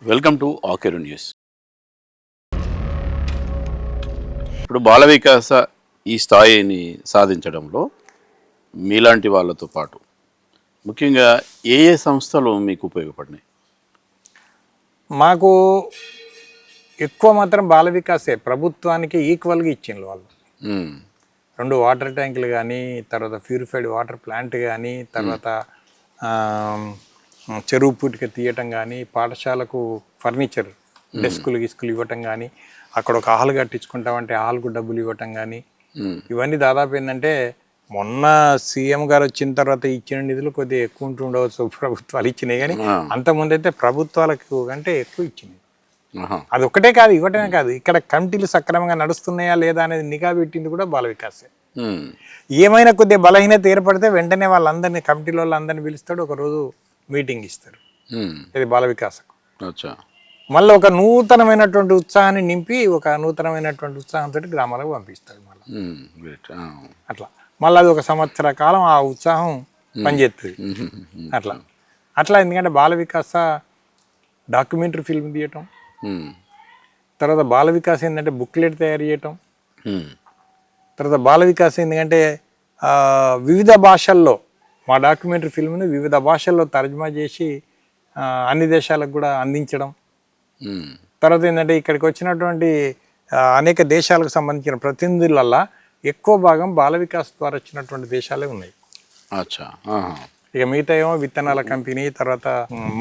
Welcome to Akeru news. ఇప్పుడు బాల వికాస ఈ స్థాయిని సాధించడంలో మీలాంటి వాళ్ళతో పాటు ముఖ్యంగా ఏ ఏ సంస్థలు మీకు ఉపయోగపడినాయి? మాకు ఎక్కువ మాత్రం బాల వికాసే ప్రభుత్వానికి ఈక్వల్గా ఇచ్చిండ్రు వాళ్ళు. మ్మ్. 2 వాటర్ ట్యాంకులు కానీ, తర్వాత ప్యూరిఫైడ్ వాటర్ ప్లాంట్ కానీ, తర్వాత చెరువు పూటిక తీయటం కానీ, పాఠశాలకు ఫర్నిచర్ డెస్కులు గిస్కులు ఇవ్వటం కానీ, అక్కడ ఒక హాల్ కట్టించుకుంటామంటే హాల్కు డబ్బులు ఇవ్వటం కానీ, ఇవన్నీ దాదాపు ఏంటంటే మొన్న సీఎం గారు వచ్చిన తర్వాత ఇచ్చిన నిధులు కొద్దిగా ఎక్కువ ఉంటుండవచ్చు, ప్రభుత్వాలు ఇచ్చినాయి. కానీ అంతకుముందైతే ప్రభుత్వాలకు కంటే ఎక్కువ ఇచ్చినాయి. అది ఒక్కటే కాదు, ఇవ్వటమే కాదు, ఇక్కడ కమిటీలు సక్రమంగా నడుస్తున్నాయా లేదా అనేది నిఘా పెట్టింది కూడా బాల వికాసే. ఏమైనా కొద్దిగా బలహీనత ఏర్పడితే వెంటనే వాళ్ళందరినీ కమిటీల వాళ్ళందరినీ పిలుస్తాడు, ఒకరోజు మీటింగ్ ఇస్తారు. ఇది బాల వికాసకు మళ్ళీ ఒక నూతనమైనటువంటి ఉత్సాహాన్ని నింపి ఒక నూతనమైనటువంటి ఉత్సాహంతో గ్రామాలకు పంపిస్తాడు మళ్ళీ. అట్లా మళ్ళీ అది ఒక సంవత్సర కాలం ఆ ఉత్సాహం పనిచేస్తుంది. అట్లా ఎందుకంటే బాల వికాస డాక్యుమెంటరీ ఫిల్మ్ తీయటం, తర్వాత బాల వికాస్ ఏంటంటే బుక్లెట్ తయారు చేయటం, తర్వాత బాల వికాస్ ఎందుకంటే వివిధ భాషల్లో మా డాక్యుమెంటరీ ఫిల్మ్ని వివిధ భాషల్లో తర్జుమా చేసి అన్ని దేశాలకు కూడా అందించడం. తర్వాత ఏంటంటే ఇక్కడికి వచ్చినటువంటి అనేక దేశాలకు సంబంధించిన ప్రతినిధులల్లా ఎక్కువ భాగం బాల వికాస్ ద్వారా వచ్చినటువంటి దేశాలే ఉన్నాయి. ఇక మిగతా ఏమో విత్తనాల కంపెనీ, తర్వాత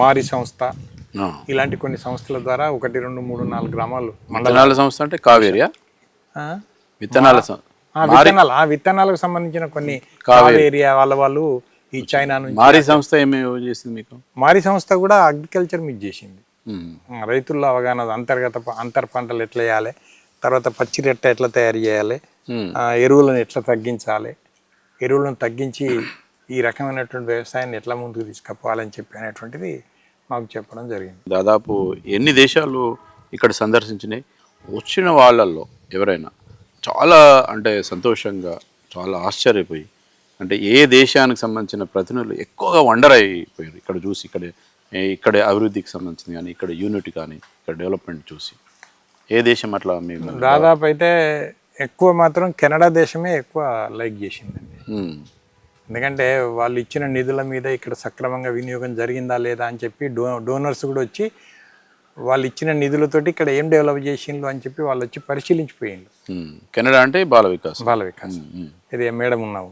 మారి సంస్థ, ఇలాంటి కొన్ని సంస్థల ద్వారా 1, 2, 3, 4 గ్రామాలు. మండలాల సంస్థ అంటే కావేరియా? విత్తనాలకు సంబంధించిన కొన్ని కావేరియా వాళ్ళ ఈ చైనా నుంచి. మారి సంస్థ ఏమేమి చేసింది మీకు? మారి సంస్థ కూడా అగ్రికల్చర్ మీకు చేసింది. రైతుల్లో అవగాహన, అంతర్ పంటలు ఎట్లా వేయాలి, తర్వాత పచ్చిరెట్ట ఎట్లా తయారు చేయాలి, ఎరువులను ఎట్లా తగ్గించాలి, ఎరువులను తగ్గించి ఈ రకమైనటువంటి వ్యవసాయాన్ని ఎట్లా ముందుకు తీసుకుపోవాలని చెప్పి అనేటువంటిది మాకు చెప్పడం జరిగింది. దాదాపు ఎన్ని దేశాలు ఇక్కడ సందర్శించినాయి? వచ్చిన వాళ్ళల్లో ఎవరైనా చాలా అంటే సంతోషంగా, చాలా ఆశ్చర్యపోయి, అంటే ఏ దేశానికి సంబంధించిన ప్రతినిధులు ఎక్కువగా వండర్ అయిపోయారు ఇక్కడ చూసి, ఇక్కడ అభివృద్ధికి సంబంధించింది కానీ, ఇక్కడ యూనిటీ కానీ, ఇక్కడ డెవలప్మెంట్ చూసి ఏ దేశం అట్లా మేము? దాదాపు అయితే ఎక్కువ మాత్రం కెనడా దేశమే ఎక్కువ లైక్ చేసిందండి. ఎందుకంటే వాళ్ళు ఇచ్చిన నిధుల మీద ఇక్కడ సక్రమంగా వినియోగం జరిగిందా లేదా అని చెప్పి డోనర్స్ కూడా వచ్చి వాళ్ళు ఇచ్చిన నిధులతోటి ఇక్కడ ఏం డెవలప్ చేసిండ్రు అని చెప్పి వాళ్ళు వచ్చి పరిశీలించిపోయిండ్రు. కెనడా అంటే బాల వికాస్ ఇది మేడం ఉన్నాము.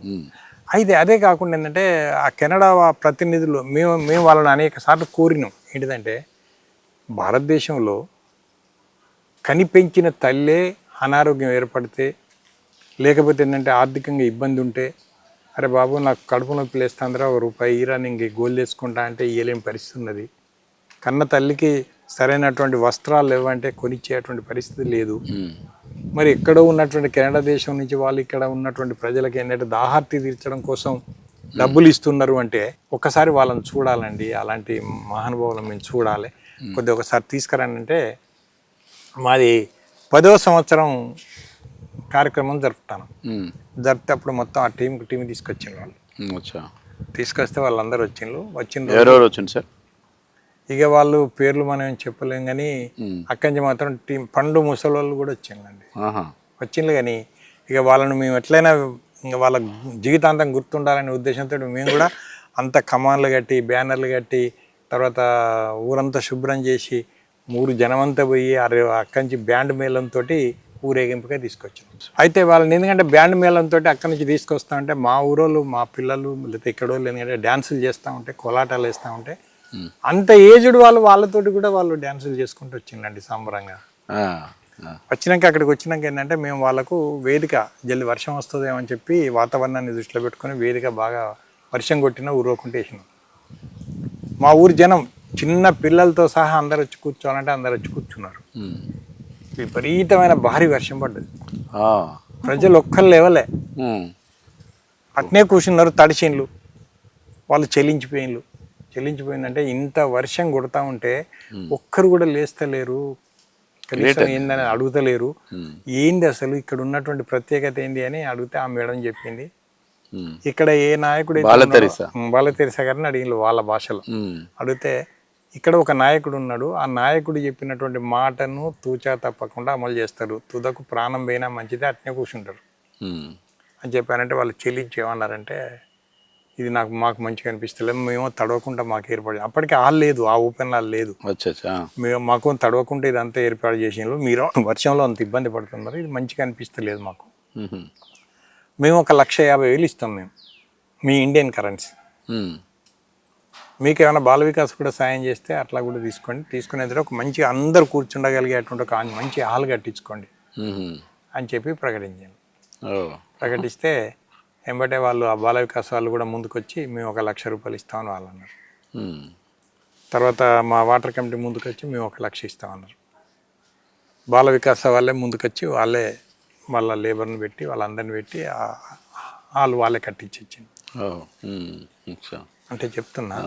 అయితే అదే కాకుండా ఏంటంటే ఆ కెనడా ప్రతినిధులు మేము వాళ్ళని అనేక సార్లు కోరినాం. ఏంటిదంటే భారతదేశంలో కనిపెంచిన తల్లే అనారోగ్యం ఏర్పడితే, లేకపోతే ఏంటంటే ఆర్థికంగా ఇబ్బంది ఉంటే, అరే బాబు నాకు కడుపు నొప్పి లేస్తుందిరా, ₹1 ఇరా నేను గోల్ చేసుకుంటా అంటే ఇయ్యలేని పరిస్థితి ఉన్నది. కన్న తల్లికి సరైనటువంటి వస్త్రాలు లేవంటే కొనిచ్చేటువంటి పరిస్థితి లేదు. మరి ఎక్కడో ఉన్నటువంటి కెనడా దేశం నుంచి వాళ్ళు ఇక్కడ ఉన్నటువంటి ప్రజలకి ఏంటంటే దాహార్తి తీర్చడం కోసం డబ్బులు ఇస్తున్నారు అంటే ఒక్కసారి వాళ్ళని చూడాలండి, అలాంటి మహానుభావులను మేము చూడాలి, కొద్దిగా ఒకసారి తీసుకురండి అంటే మాది 10వ సంవత్సరం కార్యక్రమం జరుపుతాను. జరిపితే అప్పుడు మొత్తం ఆ టీం తీసుకొచ్చిండ్రు వాళ్ళు. తీసుకొస్తే వాళ్ళందరూ వచ్చిండ్రు సార్. ఇక వాళ్ళు పేర్లు మనం ఏం చెప్పలేం కానీ అక్కడి నుంచి మాత్రం టీం పండు ముసలి వాళ్ళు కూడా వచ్చిందండి. వచ్చిండ్రు కానీ ఇక వాళ్ళను మేము ఎట్లయినా ఇంకా వాళ్ళ జీవితాంతం గుర్తుండాలనే ఉద్దేశంతో మేము కూడా అంత కమాన్లు కట్టి, బ్యానర్లు కట్టి, తర్వాత ఊరంతా శుభ్రం చేసి, ఊరు జనమంతా పోయి అక్కడి నుంచి బ్యాండ్ మేళంతో ఊరేగింపుగా తీసుకొచ్చాం. అయితే వాళ్ళని ఎందుకంటే బ్యాండ్ మేళంతో అక్కడి నుంచి తీసుకొస్తా ఉంటే మా ఊరోళ్ళు, మా పిల్లలు, లేకపోతే ఇక్కడ ఎందుకంటే డ్యాన్సులు చేస్తూ ఉంటే, కోలాటాలు వేస్తూ ఉంటే అంత ఏజ్డ్ వాళ్ళతోటి కూడా వాళ్ళు డ్యాన్సులు చేసుకుంటూ వచ్చిందండి సంబరంగా. వచ్చినాక అక్కడికి వచ్చినాక ఏంటంటే మేము వాళ్ళకు వేదిక జల్లి వర్షం వస్తుందేమో అని చెప్పి వాతావరణాన్ని దృష్టిలో పెట్టుకొని వేదిక బాగా వర్షం కొట్టిన ఊరుకుంటూ వేసినాం. మా ఊరి జనం చిన్న పిల్లలతో సహా అందరు వచ్చి కూర్చోవాలంటే అందరు వచ్చి కూర్చున్నారు. విపరీతమైన భారీ వర్షం పడ్డది. ప్రజలు ఒక్కరు లేవలే, అట్నే కూర్చున్నారు. తడిచిండ్లు, వాళ్ళు చెల్లించిపోయిందంటే ఇంత వర్షం కొడతా ఉంటే ఒక్కరు కూడా లేస్తలేరు, కనీసం ఏందని అడుగుతలేరు. ఏంది అసలు ఇక్కడ ఉన్నటువంటి ప్రత్యేకత ఏంది అని అడిగితే ఆ మేడం చెప్పింది. ఇక్కడ ఏ నాయకుడు బాల తెరిసా గారిని అడిగిండ్రు వాళ్ళ భాషలో. అడిగితే ఇక్కడ ఒక నాయకుడు ఉన్నాడు, ఆ నాయకుడు చెప్పినటువంటి మాటను తూచా తప్పకుండా అమలు చేస్తారు. తుదకు ప్రాణం పోయినా మంచిదే, అట్నే కూర్చుంటారు అని చెప్పానంటే వాళ్ళు చెల్లించి ఏమన్నారంటే, ఇది మాకు మంచిగా అనిపిస్తలేదు, మేము తడవకుండా మాకు ఏర్పాటు అప్పటికి హాల్ లేదు, ఆ ఓపెన్ హాల్ లేదు, మేము మాకు తడవకుండా ఇదంతా ఏర్పాటు చేసినారు, మీరు వర్షంలో అంత ఇబ్బంది పడుతున్నారు, ఇది మంచిగా అనిపిస్తలేదు మాకు, మేము 1,50,000 ఇస్తాం మేము మీ ఇండియన్ కరెన్సీ, మీకు ఏమైనా బాల వికాస్ కూడా సాయం చేస్తే అట్లా కూడా తీసుకోండి, తీసుకునేది ఒక మంచి అందరు కూర్చుండగలిగేటువంటి ఒక మంచి హాల్ కట్టించుకోండి అని చెప్పి ప్రకటించాను. ప్రకటిస్తే వెంబటే వాళ్ళు ఆ బాల వికాస్ వాళ్ళు కూడా ముందుకొచ్చి మేము 1,00,000 రూపాయలు ఇస్తామని వాళ్ళు అన్నారు. తర్వాత మా వాటర్ కమిటీ ముందుకొచ్చి మేము 1,00,000 ఇస్తామన్నారు. బాల వికాస్ వాళ్ళే ముందుకొచ్చి వాళ్ళే వాళ్ళ లేబర్ని పెట్టి వాళ్ళందరిని పెట్టి వాళ్ళే కట్టించి ఇచ్చింది. అంటే చెప్తున్నా,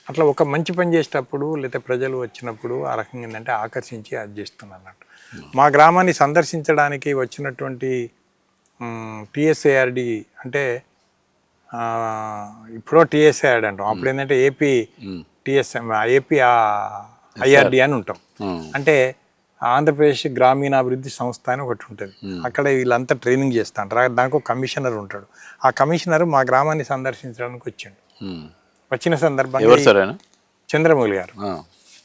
అట్లా ఒక మంచి పని చేసేటప్పుడు లేదా ప్రజలు వచ్చినప్పుడు ఆ రకంగా ఏంటంటే ఆకర్షించి అది చేస్తున్నా అన్నట్టు. మా గ్రామాన్ని సందర్శించడానికి వచ్చినటువంటి టీఎస్ఏఆర్డి అంటే ఇప్పుడు టీఎస్ఏఆర్డి అంటాం, అప్పుడు ఏంటంటే ఏపీ టీఎస్ఎం ఏపీ ఐఆర్డి అని ఉంటాం. అంటే ఆంధ్రప్రదేశ్ గ్రామీణాభివృద్ధి సంస్థ అని ఒకటి ఉంటుంది, అక్కడ వీళ్ళంతా ట్రైనింగ్ చేస్తూ ఉంటారు. దానికి ఒక కమిషనర్ ఉంటాడు, ఆ కమిషనర్ మా గ్రామాన్ని సందర్శించడానికి వచ్చిండు. వచ్చిన సందర్భంగా చంద్రమౌళి గారు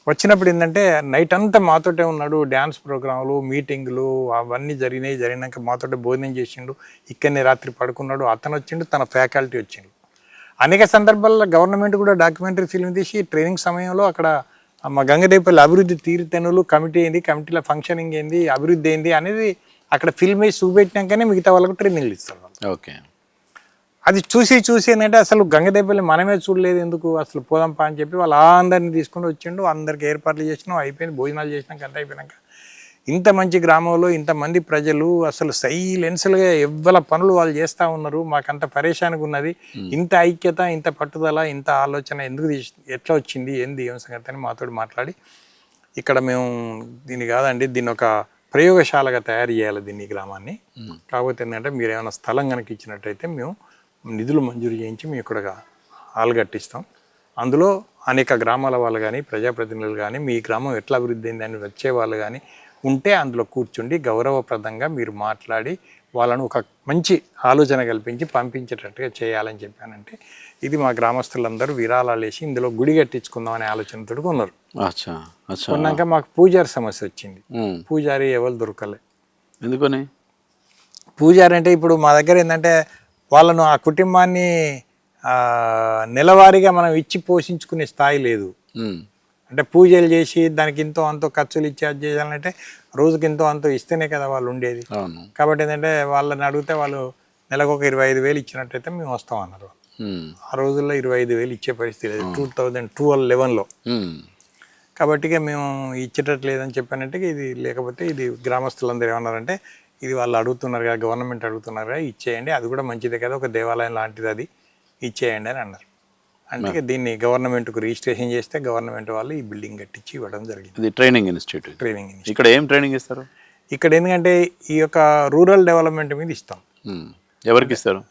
వచ్చినప్పుడు ఏంటంటే నైట్ అంతా మాతోటే ఉన్నాడు, డ్యాన్స్ ప్రోగ్రాంలు మీటింగ్లు అవన్నీ జరిగినాక మాతోటే భోజనం చేసిండు, ఇక్కడనే రాత్రి పడుకున్నాడు. అతను వచ్చిండు, తన ఫ్యాకల్టీ వచ్చిండు. అనేక సందర్భాల్లో గవర్నమెంట్ కూడా డాక్యుమెంటరీ ఫిల్మ్ తీసి ట్రైనింగ్ సమయంలో అక్కడ మా గంగదేపల్లి అభివృద్ధి తీరుతెన్నులు కమిటీ ఏంది, కమిటీల ఫంక్షనింగ్ ఏంది, అభివృద్ధి ఏంది అనేది అక్కడ ఫిల్మ్ వేసి చూపెట్టినాకనే మిగతా వాళ్ళకు ట్రైనింగ్లు ఇస్తారు. ఓకే, అది చూసి ఏంటంటే అసలు గంగదేపల్లి మనమే చూడలేదు, ఎందుకు అసలు పోదాంపా అని చెప్పి వాళ్ళు అందరినీ తీసుకొని వచ్చిండు. అందరికి ఏర్పాట్లు చేసినాం, అయిపోయింది, భోజనాలు చేసినాక అంత అయిపోయినాక ఇంత మంచి గ్రామంలో ఇంతమంది ప్రజలు అసలు సైలెన్స్గా ఎవ్వల పనులు వాళ్ళు చేస్తూ ఉన్నారు, మాకంత పరేషాన్గా ఉన్నది, ఇంత ఐక్యత, ఇంత పట్టుదల, ఇంత ఆలోచన ఎందుకు ఎట్లా వచ్చింది, ఏంది ఏం సంగతి అని మాతో మాట్లాడి, ఇక్కడ మేము దీన్ని కాదండి, దీన్ని ఒక ప్రయోగశాలగా తయారు చేయాలి దీన్ని, గ్రామాన్ని. కాకపోతే ఏంటంటే మీరు ఏమైనా స్థలం కనుక ఇచ్చినట్టయితే మేము నిధులు మంజూరు చేయించి మేము ఇక్కడ హాల్ కట్టిస్తాం, అందులో అనేక గ్రామాల వాళ్ళు కానీ ప్రజాప్రతినిధులు కానీ మీ గ్రామం ఎట్లా అభివృద్ధి అయిందని వచ్చే వాళ్ళు కానీ ఉంటే అందులో కూర్చుండి గౌరవప్రదంగా మీరు మాట్లాడి వాళ్ళను ఒక మంచి ఆలోచన కల్పించి పంపించేటట్టుగా చేయాలని చెప్పానంటే, ఇది మా గ్రామస్తులందరూ విరాళాలు వేసి ఇందులో గుడి కట్టించుకుందాం అనే ఆలోచనతో ఉన్నారు. కొన్నాక మాకు పూజారి సమస్య వచ్చింది, పూజారి ఎవరు దొరకలే. ఎందుకని? పూజారి అంటే ఇప్పుడు మా దగ్గర ఏంటంటే వాళ్ళను ఆ కుటుంబాన్ని నెలవారీగా మనం ఇచ్చి పోషించుకునే స్థాయి లేదు. అంటే పూజలు చేసి దానికి ఇంతో అంతో ఖర్చులు ఇచ్చి అది చేయాలంటే రోజుకి ఇంతో అంతో ఇస్తేనే కదా వాళ్ళు ఉండేది. కాబట్టి ఏంటంటే వాళ్ళని అడిగితే వాళ్ళు నెలకు ఒక 25,000 ఇచ్చినట్టయితే మేము వస్తాం అన్నారు. ఆ రోజుల్లో 25,000 ఇచ్చే పరిస్థితి లేదు 2012-11లో. కాబట్టి మేము ఇచ్చేటట్టు లేదని చెప్పానంటే ఇది లేకపోతే ఇది గ్రామస్తులందరూ ఏమన్నారంటే, ఇది వాళ్ళు అడుగుతున్నారు కదా, గవర్నమెంట్ అడుగుతున్నారు కదా, ఇచ్చేయండి, అది కూడా మంచిదే కదా, ఒక దేవాలయం లాంటిది, అది ఇచ్చేయండి అని అన్నారు. అంటే దీన్ని గవర్నమెంట్కు రిజిస్ట్రేషన్ చేస్తే గవర్నమెంట్ వాళ్ళు ఈ బిల్డింగ్ కట్టించి ఇవ్వడం జరిగింది. ఇది ట్రైనింగ్ ఇన్స్టిట్యూట్. ఇక్కడ ఏం ట్రైనింగ్ ఇస్తారు? ఇక్కడ ఎందుకంటే ఈ యొక్క రూరల్ డెవలప్మెంట్ మీద ఇస్తాం. ఎవరికి ఇస్తారు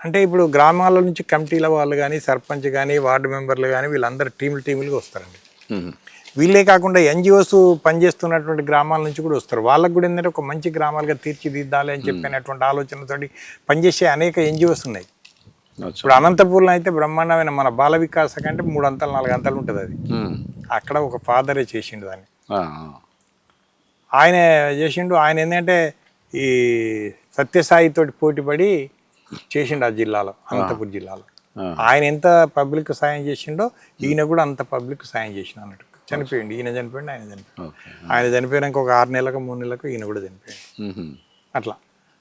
అంటే ఇప్పుడు గ్రామాల నుంచి కమిటీల వాళ్ళు కానీ, సర్పంచ్ కానీ, వార్డు మెంబర్లు కానీ వీళ్ళందరూ టీములుగా వస్తారండి. వీళ్ళే కాకుండా ఎన్జిఓస్ పనిచేస్తున్నటువంటి గ్రామాల నుంచి కూడా వస్తారు. వాళ్ళకు కూడా ఏంటంటే ఒక మంచి గ్రామాలుగా తీర్చిదిద్దాలి అని చెప్పినటువంటి ఆలోచనతోటి పనిచేసే అనేక ఎన్జిఓస్ ఉన్నాయి. ఇప్పుడు అనంతపూర్లో అయితే బ్రహ్మాండమైన మన బాల వికాస కంటే 3 అంతలు 4 అంతలు ఉంటుంది అది. అక్కడ ఒక ఫాదరే చేసిండు దాన్ని, ఆయన చేసిండు. ఆయన ఏంటంటే ఈ సత్యసాయితోటి పోటీపడి చేసిండు ఆ జిల్లాలో, అనంతపూర్ జిల్లాలో. ఆయన ఎంత పబ్లిక్ సాయం చేసిండో ఈయన కూడా అంత పబ్లిక్ సాయం చేసిన అన్నట్టు. చనిపోయింది, ఈయన చనిపోయింది, ఆయన చనిపోయింది. ఆయన చనిపోయినాక ఒక 6 నెలలకు 3 నెలలకు ఈయన కూడా చనిపోయింది. అట్లా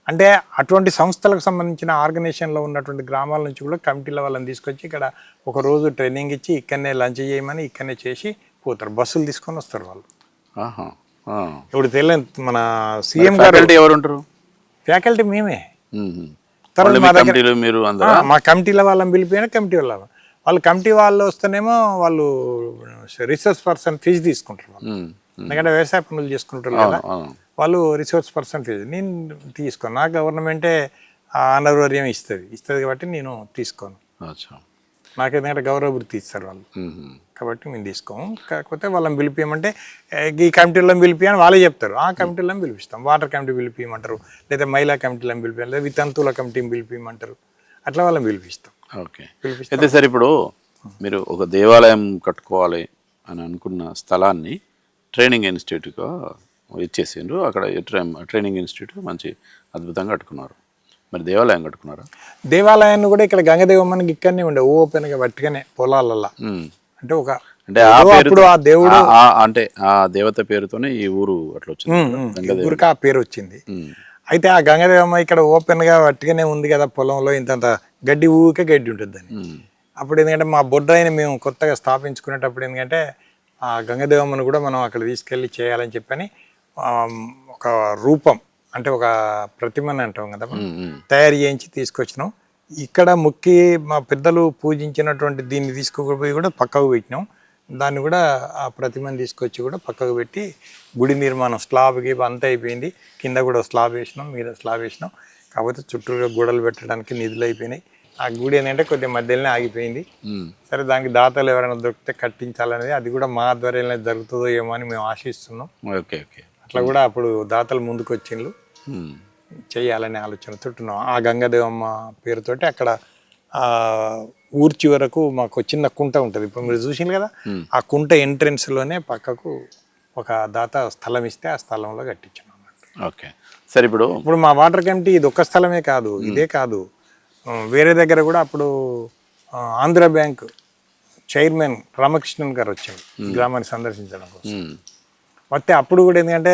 అంటే అటువంటి సంస్థలకు సంబంధించిన ఆర్గనైజేషన్లో ఉన్నటువంటి గ్రామాల నుంచి కూడా కమిటీల వాళ్ళని తీసుకొచ్చి ఇక్కడ ఒక రోజు ట్రైనింగ్ ఇచ్చి ఇక్కడనే లంచ్ చేయమని ఇక్కడనే చేసి పోతారు. బస్సులు తీసుకొని వస్తారు వాళ్ళు. ఇప్పుడు తెలియదు మన సీఎం గారు ఎవరు ఉంటారు? ఫ్యాకల్టీ మేమే. మా కమిటీల వాళ్ళని పిలిపోయినా కమిటీ వాళ్ళు కమిటీ వాళ్ళు వస్తేనేమో వాళ్ళు రిసోర్స్ పర్సన్ ఫీజు తీసుకుంటారు వాళ్ళు. ఎందుకంటే వ్యవసాయ పనులు చేసుకుంటారు కదా, వాళ్ళు రిసోర్స్ పర్సన్ ఫీజు నేను తీసుకోను. నా గవర్నమెంటే ఆనర్వర్యం ఇస్తుంది కాబట్టి నేను తీసుకోను. నాకు ఎందుకంటే గౌరవ వృత్తి ఇస్తారు వాళ్ళు. కాబట్టి మేము తీసుకోము. కాకపోతే వాళ్ళని పిలిపియమంటే ఈ కమిటీలను పిలిపియని వాళ్ళే చెప్తారు. ఆ కమిటీలను పిలిపిస్తాం. వాటర్ కమిటీ పిలిపియమంటారు, లేదా మహిళా కమిటీలను పిలిపియాలి, లేదా వితంతువుల కమిటీని పిలిపియమంటారు. అట్లా వాళ్ళని పిలిపిస్తాం. ఓకే. అయితే సార్ ఇప్పుడు మీరు ఒక దేవాలయం కట్టుకోవాలి అని అనుకున్న స్థలాన్ని ట్రైనింగ్ ఇన్స్టిట్యూట్గా ఇచ్చేసిండ్రు. అక్కడ ట్రైనింగ్ ఇన్స్టిట్యూట్ మంచి అద్భుతంగా కట్టుకున్నారు. మరి దేవాలయం కట్టుకున్నారా? దేవాలయాన్ని కూడా ఇక్కడ గంగదేవమ్మకి ఇక్కడనే ఉండే ఓపెన్గా పట్టుకనే పొలాలల్లా. అంటే ఒక అంటే ఆ అప్పుడు ఆ దేవుడు అంటే ఆ దేవత పేరుతోనే ఈ ఊరు అట్లా వచ్చింది, ఊరికి ఆ పేరు వచ్చింది. అయితే ఆ గంగదేవమ్మ ఇక్కడ ఓపెన్గా పట్టుకనే ఉంది కదా, పొలంలో ఇంతంత గడ్డి ఊరికే గడ్డి ఉంటుంది దాన్ని. అప్పుడు ఎందుకంటే మా బొడ్రాయిని మేము కొత్తగా స్థాపించుకునేటప్పుడు ఎందుకంటే ఆ గంగదేవమ్మను కూడా మనం అక్కడ తీసుకెళ్ళి చేయాలని చెప్పని ఒక రూపం అంటే ఒక ప్రతిమని అంటాం కదా తయారు చేయించి తీసుకొచ్చినాం. ఇక్కడ ముక్కి మా పెద్దలు పూజించినటువంటి దీన్ని తీసుకుపోయి కూడా పక్కకు పెట్టినాం. దాన్ని కూడా ఆ ప్రతిమని తీసుకొచ్చి కూడా పక్కకు పెట్టి గుడి నిర్మాణం స్లాబ్కి అంతా అయిపోయింది. కింద కూడా స్లాబ్ వేసినాం, మీద స్లాబ్ వేసినాం. కాకపోతే చుట్టూగా గోడలు పెట్టడానికి నిధులు అయిపోయినాయి. ఆ గుడి ఏంటంటే కొద్దిగా మధ్యలోనే ఆగిపోయింది. సరే దానికి దాతలు ఎవరైనా దొరికితే కట్టించాలనేది, అది కూడా మా ఆధ్వర్యంలో జరుగుతుందో ఏమో అని మేము ఆశిస్తున్నాం. Okay okay. అట్లా కూడా అప్పుడు దాతలు ముందుకు వచ్చిండ్రు, చెయ్యాలనే ఆలోచన చుట్టున్నాం. ఆ గంగాదేవమ్మ పేరుతోటి అక్కడ ఊరి చివరకు మాకు చిన్న కుంట ఉంటుంది. ఇప్పుడు మీరు చూసిండ్రు కదా, ఆ కుంట ఎంట్రెన్స్లోనే పక్కకు ఒక దాత స్థలం ఇస్తే ఆ స్థలంలో కట్టించాం అన్నట్టు. ఓకే. సరే ఇప్పుడు మా వాటర్ కమిటీ ఇది ఒక్క స్థలమే కాదు, ఇదే కాదు, వేరే దగ్గర కూడా అప్పుడు ఆంధ్ర బ్యాంక్ చైర్మన్ రామకృష్ణన్ గారు వచ్చారు గ్రామాన్ని సందర్శించడం కోసం. వస్తే అప్పుడు కూడా ఎందుకంటే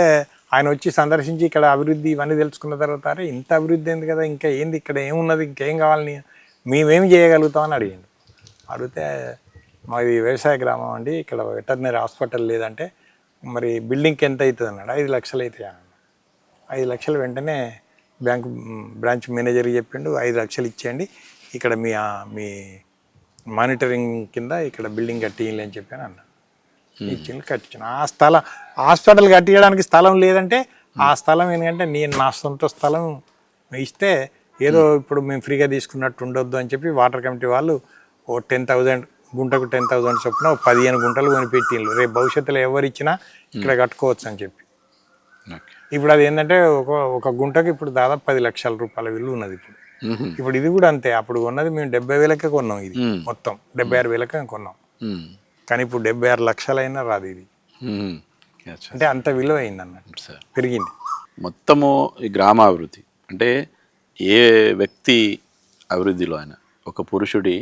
ఆయన వచ్చి సందర్శించి ఇక్కడ అభివృద్ధి ఇవన్నీ తెలుసుకున్న తర్వాత అరే ఇంత అభివృద్ధి అయింది కదా, ఇంకా ఏంది ఇక్కడ ఏమున్నది, ఇంకేం కావాలని మేమేం చేయగలుగుతామని అడిగాడు. అడిగితే మాది వ్యవసాయ గ్రామం అండి, ఇక్కడ వెటర్నరీ హాస్పిటల్ లేదంటే మరి బిల్డింగ్కి ఎంత అవుతుంది అన్నాడు. 5 లక్షలు అవుతాయి అన్నాడు. 5 లక్షలు వెంటనే బ్రాంచ్ మేనేజర్కి చెప్పిండు, 5 లక్షలు ఇచ్చేయండి, ఇక్కడ మీ మానిటరింగ్ కింద ఇక్కడ బిల్డింగ్ కట్టించలే అని చెప్పాను అన్నాడు. ఇచ్చింది, కట్టించాను. ఆ స్థలం హాస్పిటల్ కట్టించడానికి స్థలం లేదంటే ఆ స్థలం ఎందుకంటే నేను నా సొంత స్థలం ఇస్తే ఏదో ఇప్పుడు మేము ఫ్రీగా తీసుకున్నట్టు ఉండొద్దు అని చెప్పి వాటర్ కమిటీ వాళ్ళు ఓ 10,000 గుంటకు 10,000 చొప్పున 15 గుంటలు కొనిపెట్టిండ్రు. రేపు భవిష్యత్తులో ఎవరు ఇచ్చినా ఇక్కడ కట్టుకోవచ్చు అని చెప్పి. ఇప్పుడు అది ఏంటంటే ఒక గుంటకు ఇప్పుడు దాదాపు 10 లక్షల రూపాయల విలువ ఉన్నది. ఇప్పుడు ఇది కూడా అంతే. అప్పుడు కొన్నది మేము 70,000కే కొన్నాం, ఇది మొత్తం 76,000కే కొన్నాం. కానీ ఇప్పుడు 76 లక్షలైనా రాదు ఇది. అంటే అంత విలువ అయింది అన్నట్టు, పెరిగింది. మొత్తము ఈ గ్రామాభివృద్ధి అంటే ఏ వ్యక్తి అభివృద్ధిలో అయినా ఒక పురుషుడి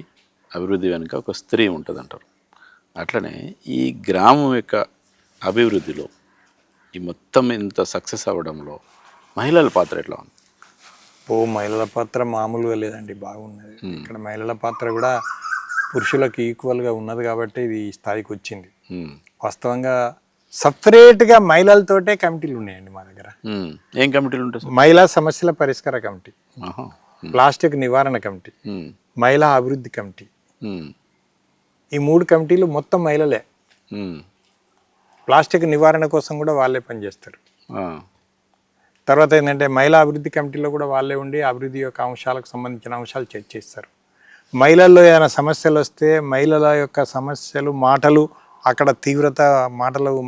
అభివృద్ధి వెనుక ఒక స్త్రీ ఉంటుంది అంటారు. అట్లనే ఈ గ్రామం యొక్క అభివృద్ధిలో ఈ మొత్తం ఇంత సక్సెస్ అవ్వడంలో మహిళల పాత్ర ఎట్లా ఉంది? మహిళల పాత్ర మామూలుగా లేదండి, బాగున్నది. ఇక్కడ మహిళల పాత్ర కూడా పురుషులకు ఈక్వల్గా ఉన్నది కాబట్టి ఇది ఈ స్థాయికి వచ్చింది. వాస్తవంగా సపరేట్గా మహిళలతోటే కమిటీలు ఉన్నాయండి మా దగ్గర. ఏం కమిటీలు ఉంటాయి? మహిళా సమస్యల పరిష్కార కమిటీ, ప్లాస్టిక్ నివారణ కమిటీ, మహిళా అభివృద్ధి కమిటీ. ఈ 3 కమిటీలు మొత్తం మహిళలే. ప్లాస్టిక్ నివారణ కోసం కూడా వాళ్ళే పనిచేస్తారు. తర్వాత ఏంటంటే మహిళా అభివృద్ధి కమిటీలో కూడా వాళ్ళే ఉండి అభివృద్ధి యొక్క అంశాలకు సంబంధించిన అంశాలు చర్చిస్తారు. మహిళల్లో ఏదైనా సమస్యలు వస్తే మహిళల యొక్క సమస్యలు మాటలు అక్కడ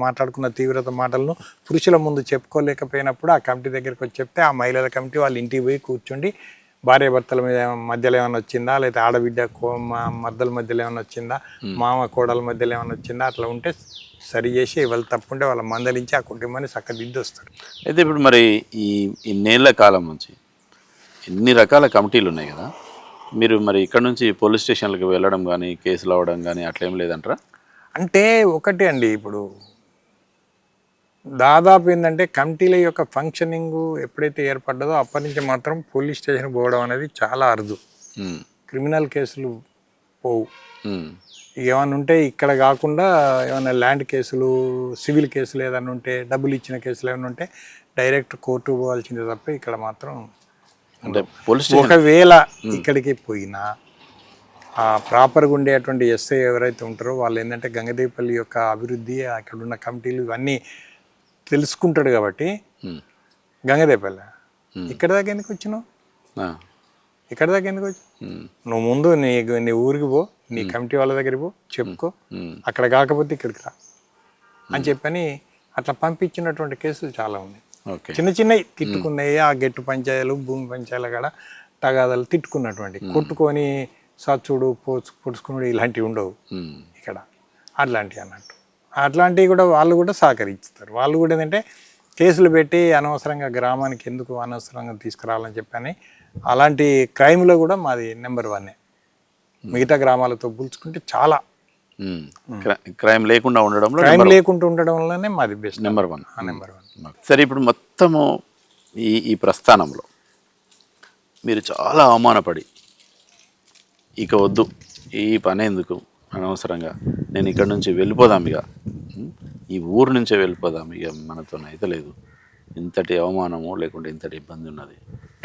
మాట్లాడుకున్న తీవ్రత మాటలను పురుషుల ముందు చెప్పుకోలేకపోయినప్పుడు ఆ కమిటీ దగ్గరికి వచ్చి చెప్తే ఆ మహిళల కమిటీ వాళ్ళు ఇంటికి పోయి కూర్చుండి భార్య భర్తల మధ్యలో ఏమైనా వచ్చిందా, లేదా ఆడబిడ్డ మద్దల మధ్యలో ఏమైనా వచ్చిందా, మామ కోడల మధ్యలో ఏమైనా వచ్చిందా, అట్లా ఉంటే సరి చేసి వాళ్ళు తప్పుంటే వాళ్ళ మందలించి ఆ కుటుంబాన్ని చక్కదిద్ది వస్తారు. అయితే ఇప్పుడు మరి ఇన్నేళ్ల కాలం నుంచి ఎన్ని రకాల కమిటీలు ఉన్నాయి కదా, మీరు మరి ఇక్కడ నుంచి పోలీస్ స్టేషన్లకు వెళ్ళడం కానీ కేసులు అవ్వడం కానీ అట్లా ఏం లేదంటారా? అంటే ఒకటి అండి, ఇప్పుడు దాదాపు ఏంటంటే కమిటీల యొక్క ఫంక్షనింగ్ ఎప్పుడైతే ఏర్పడ్డదో అప్పటి నుంచి మాత్రం పోలీస్ స్టేషన్ పోవడం అనేది చాలా అరుదు. క్రిమినల్ కేసులు పోవు. ఏమైనా ఉంటే ఇక్కడ కాకుండా ఏమైనా ల్యాండ్ కేసులు, సివిల్ కేసులు ఏదైనా ఉంటే, డబ్బులు ఇచ్చిన కేసులు ఏమైనా ఉంటే డైరెక్ట్ కోర్టు పోవాల్సిందే తప్ప ఇక్కడ మాత్రం అంటే పోలీస్ ఒకవేళ ఇక్కడికి పోయినా ఆ ప్రాపర్గా ఉండేటువంటి ఎస్ఐ ఎవరైతే ఉంటారో వాళ్ళు ఏంటంటే గంగదేవిపల్లి యొక్క అభివృద్ధి, అక్కడ ఉన్న కమిటీలు ఇవన్నీ తెలుసుకుంటాడు కాబట్టి గంగదేవిపల్లి ఇక్కడ దాకా ఎందుకు వచ్చినావు, ఇక్కడ దాకా ఎందుకు వచ్చి నువ్వు ముందు నీ ఊరికి పో, నీ కమిటీ వాళ్ళ దగ్గరికి పో చెప్పుకో, అక్కడ కాకపోతే ఇక్కడికి రా అని చెప్పని అట్లా పంపించినటువంటి కేసులు చాలా ఉన్నాయి. ఓకే. చిన్న చిన్నవి తిట్టుకున్నాయి, ఆ గెట్టు పంచాయతీలు భూమి పంచాయతీలు కూడా తగాదాలు తిట్టుకున్నటువంటి, కొట్టుకొని సచ్చుడు పొడుచుకున్నాడు ఇలాంటివి ఉండవు ఇక్కడ. అట్లాంటివి అన్నట్టు అట్లాంటివి కూడా వాళ్ళు కూడా సహకరిస్తారు. వాళ్ళు కూడా ఏంటంటే కేసులు పెట్టి అనవసరంగా గ్రామానికి ఎందుకు అనవసరంగా తీసుకురావాలని చెప్పని అలాంటి క్రైమ్లో కూడా మాది నెంబర్ 1. మిగతా గ్రామాలతో పోల్చుకుంటే చాలా క్రైమ్ లేకుండా ఉండడంలో క్రైమ్ లేకుండా ఉండడంలోనే మాది బెస్ట్ నెంబర్ 1. నెంబర్ 1. సరే, ఇప్పుడు మొత్తము ఈ ప్రస్థానంలో మీరు చాలా అవమానపడి ఇక వద్దు ఈ పని ఎందుకు అనవసరంగా నేను ఇక్కడ నుంచి వెళ్ళిపోదాం, ఇక ఈ ఊరు నుంచే వెళ్ళిపోదాం, ఇక మనతో అయితే లేదు, ఇంతటి అవమానము లేకుంటే ఇంతటి ఇబ్బంది ఉన్నది,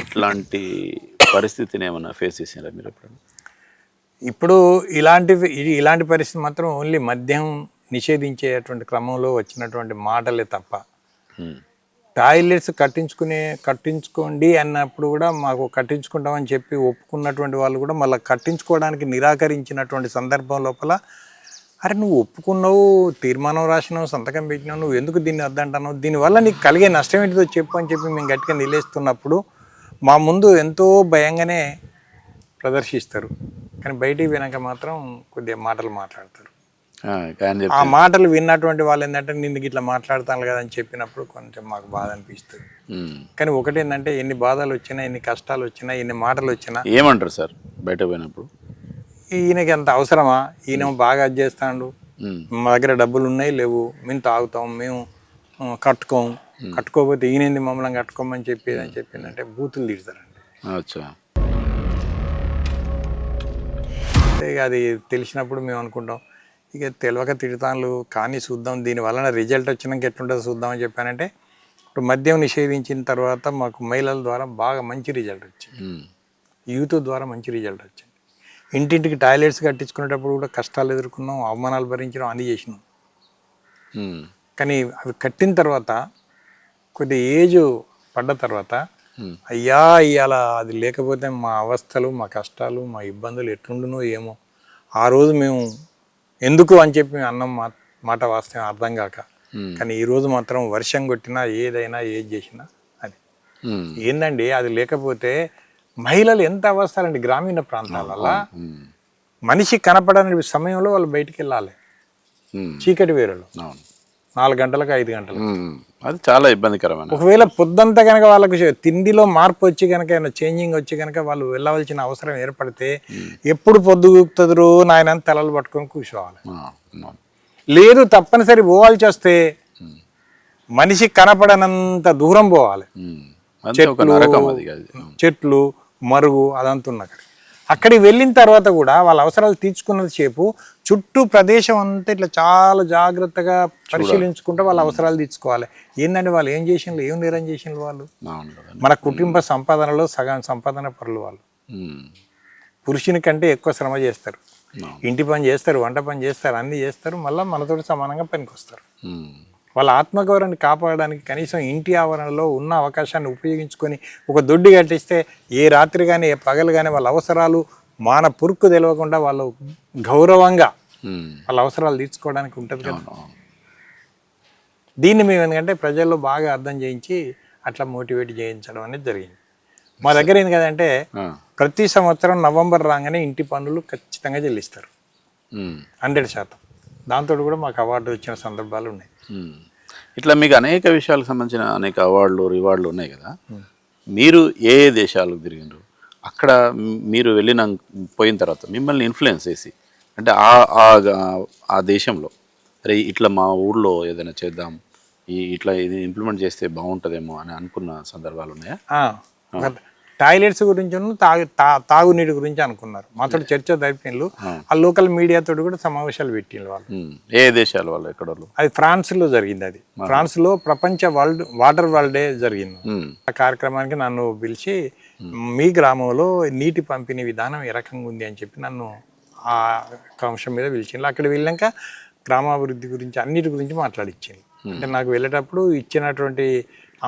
ఇట్లాంటి పరిస్థితిని ఏమైనా ఫేస్ చేసినారా మీరు ఎప్పుడైనా? ఇప్పుడు ఇలాంటి పరిస్థితి మాత్రం ఓన్లీ మద్యం నిషేధించేటువంటి క్రమంలో వచ్చినటువంటి మాటలే తప్ప, టాయిలెట్స్ కట్టించుకోండి అన్నప్పుడు కూడా మాకు కట్టించుకుంటామని చెప్పి ఒప్పుకున్నటువంటి వాళ్ళు కూడా మళ్ళీ కట్టించుకోవడానికి నిరాకరించినటువంటి సందర్భం లోపల, అరే నువ్వు ఒప్పుకున్నావు, తీర్మానం రాసినావు, సంతకం పెట్టినావు, నువ్వు ఎందుకు దీన్ని వద్దంటున్నావు, దీనివల్ల నీకు కలిగే నష్టం ఏంటిదో చెప్పు అని చెప్పి మేము గట్టిగా నిలేస్తున్నప్పుడు మా ముందు ఎంతో భయంగానే ప్రదర్శిస్తారు, కానీ బయటికి వినాక మాత్రం కొద్దిగా మాటలు మాట్లాడతారు. ఆ మాటలు విన్నటువంటి వాళ్ళు ఏంటంటే నిన్ను ఇట్లా మాట్లాడతాను కదా అని చెప్పినప్పుడు కొంచెం మాకు బాధ అనిపిస్తుంది. కానీ ఒకటి ఏంటంటే ఎన్ని బాధలు వచ్చినా, ఎన్ని కష్టాలు వచ్చినా, ఎన్ని మాటలు వచ్చినా ఏమంటారు సార్ బయట పోయినప్పుడు, ఈయనకి ఎంత అవసరమా, ఈయన బాగా అది చేస్తాడు, మా దగ్గర డబ్బులు ఉన్నాయి లేవు, మేము తాగుతాం, మేము కట్టుకోకపోతే ఈయనేంది మమ్మల్ని కట్టుకోమని చెప్పేది అని చెప్పిందంటే బూతులు తిడతారండి. ఇక అది తెలిసినప్పుడు మేము అనుకుంటాం ఇక తెలియక తిడతాను కానీ చూద్దాం, దీని వలన రిజల్ట్ వచ్చినాక ఎట్లుంటుందో చూద్దాం అని చెప్పానంటే ఇప్పుడు మద్యం నిషేధించిన తర్వాత మాకు మహిళల ద్వారా బాగా మంచి రిజల్ట్ వచ్చింది, యూత్ ద్వారా మంచి రిజల్ట్ వచ్చింది. ఇంటింటికి టాయిలెట్స్ కట్టించుకునేటప్పుడు కూడా కష్టాలు ఎదుర్కొన్నాం, అవమానాలు భరించడం అన్నీ చేసినాం. కానీ అవి కట్టిన తర్వాత కొద్ది ఏజ్ పడ్డ తర్వాత అయ్యా ఇవాళ అది లేకపోతే మా అవస్థలు, మా కష్టాలు, మా ఇబ్బందులు ఎట్లుండునో ఏమో, ఆ రోజు మేము ఎందుకు అని చెప్పి అన్నం మాట వాస్తవం అర్థం కాక, కానీ ఈరోజు మాత్రం వర్షం కొట్టినా ఏదైనా ఏది చేసినా అది ఏందండి, అది లేకపోతే మహిళలు ఎంత అవస్థలండి. గ్రామీణ ప్రాంతాలలో మనిషి కనపడని సమయంలో వాళ్ళు బయటికి వెళ్ళాలి, చీకటి వేరలో 4 గంటలకు 5 గంటలకు, అది చాలా ఇబ్బందికరమైన. ఒకవేళ పొద్దంతా కనుక వాళ్ళకు తిండిలో మార్పు వచ్చి కనుక ఏమైనా చేంజింగ్ వచ్చి కనుక వాళ్ళు వెళ్ళవలసిన అవసరం ఏర్పడితే ఎప్పుడు పొద్దుగుతుందో నాయన తలలు పట్టుకొని కూర్చోవాలి. లేదు తప్పనిసరి పోవాల్సి వస్తే మనిషి కనపడనంత దూరం పోవాలి, చెట్లు మరుగు అదంతా ఉన్న అక్కడికి వెళ్ళిన తర్వాత కూడా వాళ్ళ అవసరాలు తీర్చుకున్నది సేపు చుట్టూ ప్రదేశం అంతా ఇట్లా చాలా జాగ్రత్తగా పరిశీలించుకుంటే వాళ్ళ అవసరాలు తీర్చుకోవాలి. ఏంటంటే వాళ్ళు ఏం చేసిండ్రు, ఏం నేరం చేసిండ్రు వాళ్ళు, మన కుటుంబ సంపాదనలో సగం సంపాదన పరులు వాళ్ళు. పురుషుని కంటే ఎక్కువ శ్రమ చేస్తారు, ఇంటి పని చేస్తారు, వంట పని చేస్తారు, అన్నీ చేస్తారు, మళ్ళీ మనతో సమానంగా పనికి వస్తారు. వాళ్ళ ఆత్మగౌరవాన్ని కాపాడడానికి కనీసం ఇంటి ఆవరణలో ఉన్న అవకాశాన్ని ఉపయోగించుకొని ఒక దొడ్డి కట్టిస్తే ఏ రాత్రి కానీ ఏ పగలు కానీ వాళ్ళ అవసరాలు మాన పురుక్కు తెలియకుండా వాళ్ళు గౌరవంగా వాళ్ళ అవసరాలు తీర్చుకోవడానికి ఉంటుంది కదా. దీన్ని మేము ఎందుకంటే ప్రజల్లో బాగా అర్థం చేయించి అట్లా మోటివేట్ చేయించడం అనేది జరిగింది. మా దగ్గర ఏంది కదంటే ప్రతి సంవత్సరం నవంబర్ రాగానే ఇంటి పన్నులు ఖచ్చితంగా చెల్లిస్తారు 100%. దాంతో కూడా మాకు అవార్డు వచ్చిన సందర్భాలు ఉన్నాయి. ఇట్లా మీకు అనేక విషయాలకు సంబంధించిన అనేక అవార్డులు రివార్డులు ఉన్నాయి కదా, మీరు ఏ ఏ దేశాలకు తిరిగినారు, అక్కడ మీరు పోయిన తర్వాత మిమ్మల్ని ఇన్ఫ్లుయెన్స్ చేసి అంటే ఆ దేశంలో అరే ఇట్లా మా ఊళ్ళో ఏదైనా చేద్దాం, ఇట్లా ఇది ఇంప్లిమెంట్ చేస్తే బాగుంటుందేమో అని అనుకున్న సందర్భాలు ఉన్నాయా? టాయిలెట్స్ గురించి తాగునీటి గురించి అనుకున్నారు, మాతో చర్చ జరిపిన ఆ లోకల్ మీడియాతో కూడా సమావేశాలు పెట్టిండ్రు వాళ్ళు. ఏ దేశాల వాళ్ళు ఎక్కడ? అది ఫ్రాన్స్లో జరిగింది. అది ఫ్రాన్స్లో ప్రపంచ వాటర్ వరల్డ్ డే జరిగింది. ఆ కార్యక్రమానికి నన్ను పిలిచి మీ గ్రామంలో నీటి పంపిణీ విధానం ఏ రకంగా ఉంది అని చెప్పి నన్ను ఆ అంశం మీద పిలిచిండ్రు. అక్కడ వెళ్ళాక గ్రామాభివృద్ధి గురించి అన్నిటి గురించి మాట్లాడిచ్చింది. అంటే నాకు వెళ్ళేటప్పుడు ఇచ్చినటువంటి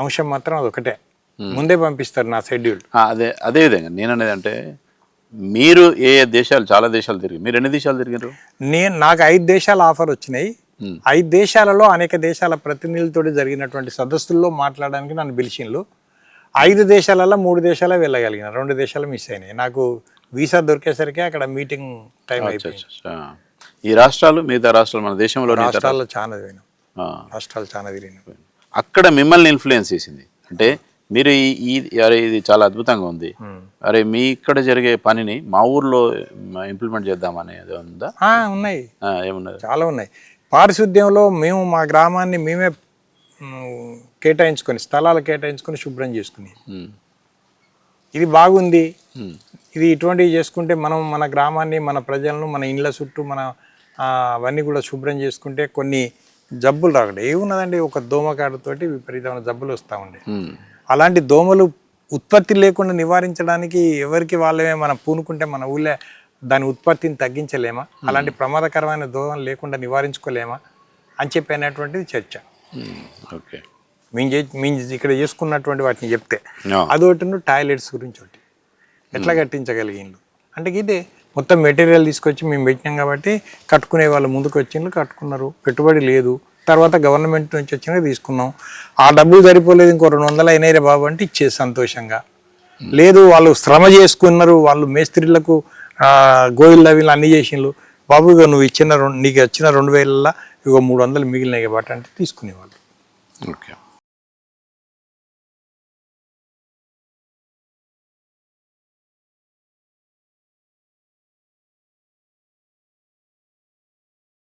అంశం మాత్రం అదొకటే, ముందే పంపిస్తారు నా షెడ్యూల్. అదే విధంగా నేను అనేది అంటే మీరు ఏ ఏ దేశాలు, చాలా దేశాలు తిరిగి, మీరు ఎన్ని దేశాలు తిరిగారు? నాకు 5 దేశాల ఆఫర్ వచ్చినాయి. 5 దేశాలలో అనేక దేశాల ప్రతినిధులతో జరిగినటువంటి సదస్సుల్లో మాట్లాడడానికి నన్ను పిలిచిండ్రు. 5 దేశాలలో 3 దేశాలే వెళ్ళగలిగిన, 2 దేశాలు మిస్ అయినాయి. నాకు వీసా దొరికేసరికి అక్కడ మీటింగ్ టైం అయిపోయింది. ఈ రాష్ట్రాలు, మిగతా రాష్ట్రాలు, మన దేశంలో రాష్ట్రాల్లో చాలా తిరిగినాం, రాష్ట్రాలు చాలా తిరిగినాం. అక్కడ మిమ్మల్ని ఇన్ఫ్లుయెన్స్ చేసింది అంటే మీరు అరే ఇది చాలా అద్భుతంగా ఉంది, అరే మీ ఇక్కడ జరిగే పనిని మా ఊర్లో ఇంప్లిమెంట్ చేద్దామనేది ఉందా? ఉన్నాయి, ఏమున్నది? చాలా ఉన్నాయి. పారిశుద్ధ్యంలో మేము మా గ్రామాన్ని మేమే కేటాయించుకొని, స్థలాలు కేటాయించుకొని శుభ్రం చేసుకుని, ఇది బాగుంది, ఇది ఇటువంటివి చేసుకుంటే మనం మన గ్రామాన్ని, మన ప్రజలను, మన ఇండ్ల చుట్టూ మన అవన్నీ కూడా శుభ్రం చేసుకుంటే కొన్ని జబ్బులు రాకుండా ఏమున్నదండి, ఒక దోమకాడతోటి విపరీతమైన జబ్బులు వస్తూ ఉండే. అలాంటి దోమలు ఉత్పత్తి లేకుండా నివారించడానికి ఎవరికి వాళ్ళమే మనం పూనుకుంటే మన ఊళ్ళో దాని ఉత్పత్తిని తగ్గించలేమా, అలాంటి ప్రమాదకరమైన దోమలు లేకుండా నివారించుకోలేమా అని చెప్పినటువంటిది చర్చ. ఓకే, మేము ఇక్కడ చేసుకున్నటువంటి వాటిని చెప్తే అదొకటి, టాయిలెట్స్ గురించి ఒకటి ఎట్లా కట్టించగలిగిండు అంటే ఇదే మొత్తం మెటీరియల్ తీసుకొచ్చి మేము పెట్టినాం కాబట్టి కట్టుకునే వాళ్ళు ముందుకు వచ్చిండ్రు, కట్టుకున్నారు, పెట్టుబడి లేదు. తర్వాత గవర్నమెంట్ నుంచి వచ్చినా తీసుకున్నాం, ఆ డబ్బులు సరిపోలేదు, ఇంకో 200 అయినాయి రే బాబు అంటే ఇచ్చేది సంతోషంగా. లేదు వాళ్ళు శ్రమ చేసుకున్నారు, వాళ్ళు మేస్త్రీలకు గోయిల్ వీళ్ళు అన్ని చేసిండ్రు, బాబు ఇక నువ్వు ఇచ్చిన నీకు వచ్చిన 2000 ఇక 300 మిగిలినాయి కాబట్టి అంటే తీసుకునేవాళ్ళు. ఓకే.